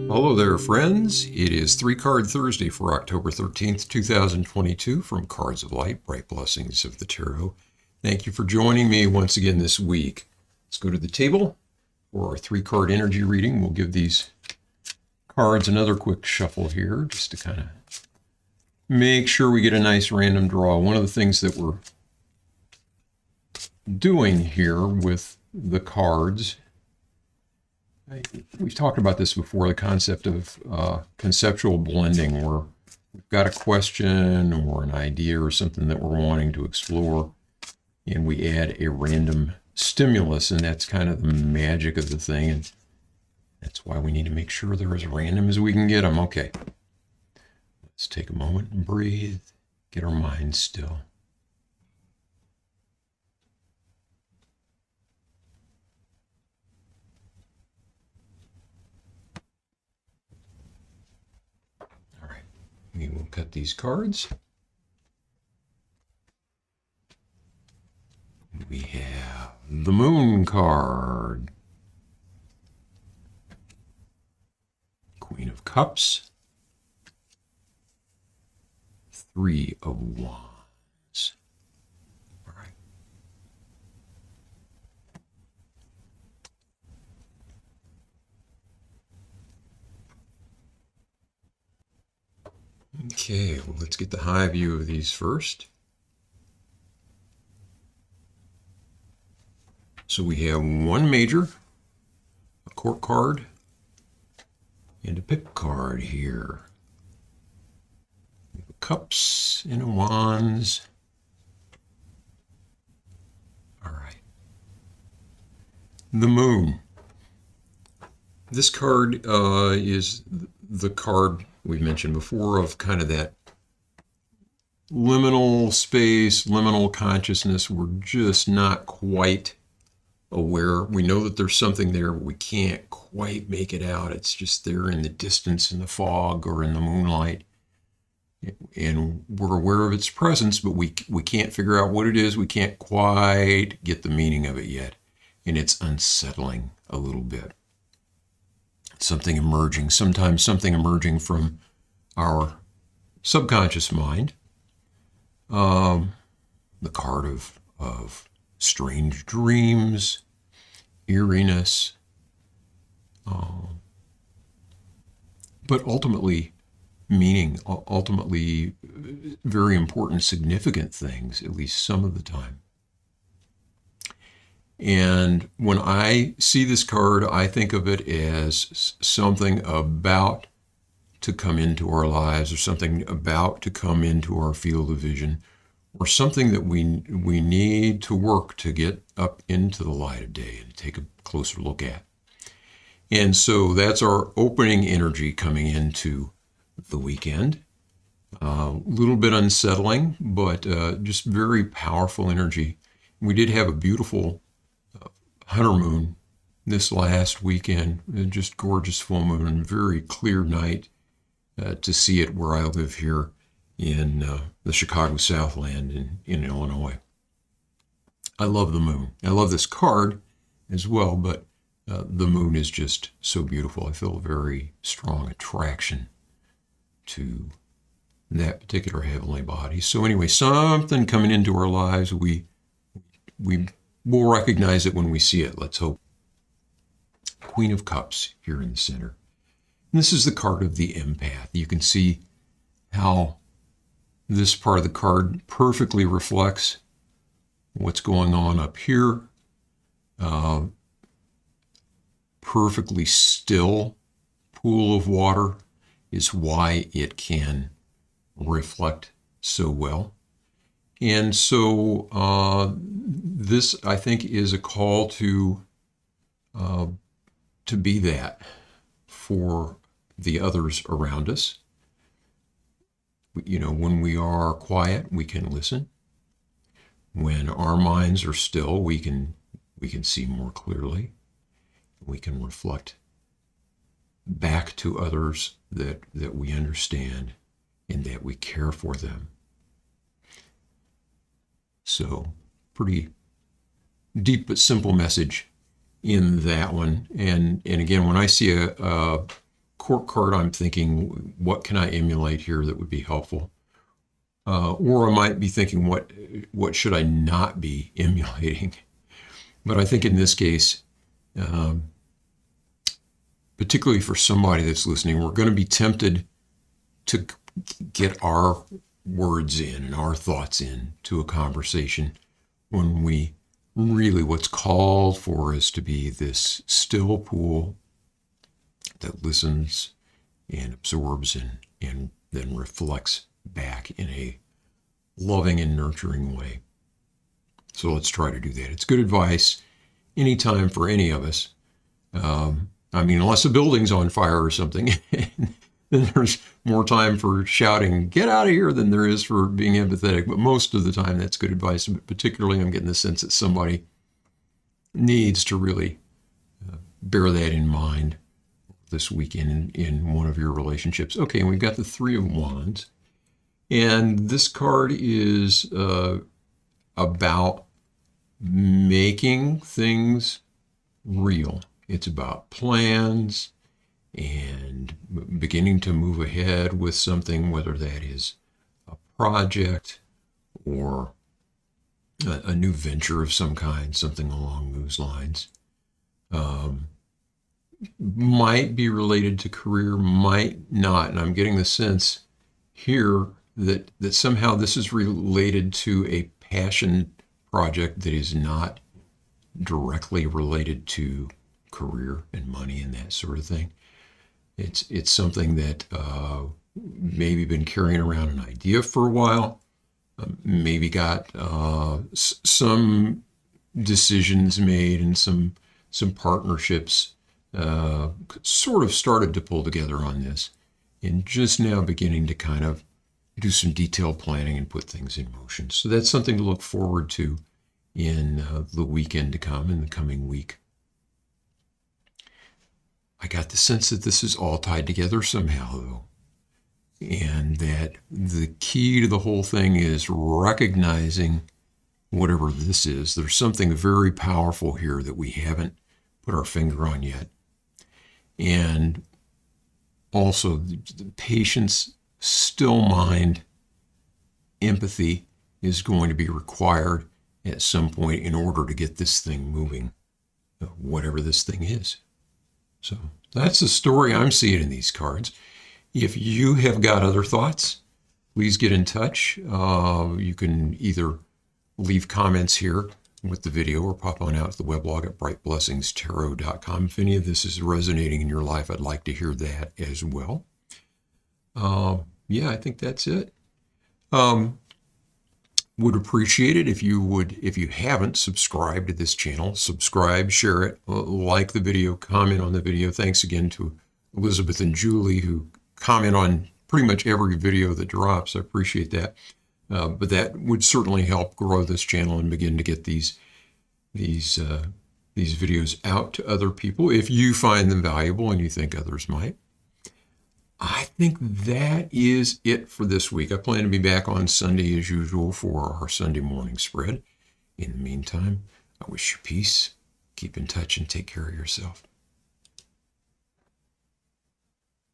Hello there, friends. It is 3 Card Thursday for October 13th, 2022 from Cards of Light, Bright Blessings of the Tarot. Thank you for joining me once again this week. Let's go to the table for our 3 card energy reading. We'll give these cards another quick shuffle here just to kind of make sure we get a nice random draw. One of the things that we're doing here with the cards, we've talked about this before, the concept of conceptual blending, where we've got a question or an idea or something that we're wanting to explore, and we add a random stimulus, and that's kind of the magic of the thing, and that's why we need to make sure they're as random as we can get them. Okay, let's take a moment and breathe, get our minds still. We will cut these cards. We have the Moon card, Queen of Cups, 3 of Wands. All right. Okay, well, let's get the high view of these first. So we have one major, a court card, and a pip card here. We have a cups and a wands. All right. The Moon. This card is the card we mentioned before of kind of that liminal space, liminal consciousness. We're just not quite aware. We know that there's something there, but we can't quite make it out. It's just there in the distance, in the fog or in the moonlight. And we're aware of its presence, but we can't figure out what it is. We can't quite get the meaning of it yet. And it's unsettling a little bit. Something emerging, sometimes something emerging from our subconscious mind. The card of strange dreams, eeriness, but ultimately meaning, ultimately very important, significant things, at least some of the time. And when I see this card, I think of it as something about to come into our lives, or something about to come into our field of vision, or something that we need to work to get up into the light of day and take a closer look at. And so that's our opening energy coming into the weekend. A little bit unsettling, but just very powerful energy. We did have a beautiful hunter moon this last weekend, just gorgeous full moon and very clear night to see it where I live here in the Chicago Southland in Illinois. I love the moon. I love this card as well, but the moon is just so beautiful. I feel a very strong attraction to that particular heavenly body. So anyway, something coming into our lives, we we'll recognize it when we see it, let's hope. Queen of Cups here in the center. And this is the card of the empath. You can see how this part of the card perfectly reflects what's going on up here. Perfectly still pool of water is why it can reflect so well. And so this, I think, is a call to be that for the others around us. You know, when we are quiet, we can listen. When our minds are still, we can see more clearly. We can reflect back to others that we understand and that we care for them. So, pretty deep but simple message in that one. And again, when I see a court card, I'm thinking, what can I emulate here that would be helpful? Or I might be thinking, what should I not be emulating? But I think in this case, particularly for somebody that's listening, we're going to be tempted to get our words in and our thoughts in to a conversation when we really, what's called for is to be this still pool that listens and absorbs and then reflects back in a loving and nurturing way. So let's try to do that. It's good advice anytime for any of us. I mean, unless a building's on fire or something, then there's more time for shouting, get out of here, than there is for being empathetic. But most of the time, that's good advice. But particularly, I'm getting the sense that somebody needs to really bear that in mind this weekend in one of your relationships. Okay, and we've got the Three of Wands. And this card is about making things real. It's about plans and beginning to move ahead with something, whether that is a project or a new venture of some kind, something along those lines. Might be related to career, might not. And I'm getting the sense here that somehow this is related to a passion project that is not directly related to career and money and that sort of thing. It's something that maybe been carrying around an idea for a while, maybe got some decisions made and some partnerships sort of started to pull together on this, and just now beginning to kind of do some detailed planning and put things in motion. So that's something to look forward to in the weekend to come, in the coming week. I got the sense that this is all tied together somehow, though, and that the key to the whole thing is recognizing whatever this is. There's something very powerful here that we haven't put our finger on yet. And also the patience, still mind, empathy is going to be required at some point in order to get this thing moving, whatever this thing is. So that's the story I'm seeing in these cards. If you have got other thoughts, please get in touch. You can either leave comments here with the video or pop on out to the weblog at brightblessingstarot.com. If any of this is resonating in your life, I'd like to hear that as well. Yeah, I think that's it. Would appreciate it if you haven't subscribed to this channel, subscribe, share it, like the video, comment on the video. Thanks again to Elizabeth and Julie who comment on pretty much every video that drops. I appreciate that. But that would certainly help grow this channel and begin to get these videos out to other people if you find them valuable and you think others might. I think that is it for this week. I plan to be back on Sunday as usual for our Sunday morning spread. In the meantime, I wish you peace, keep in touch, and take care of yourself.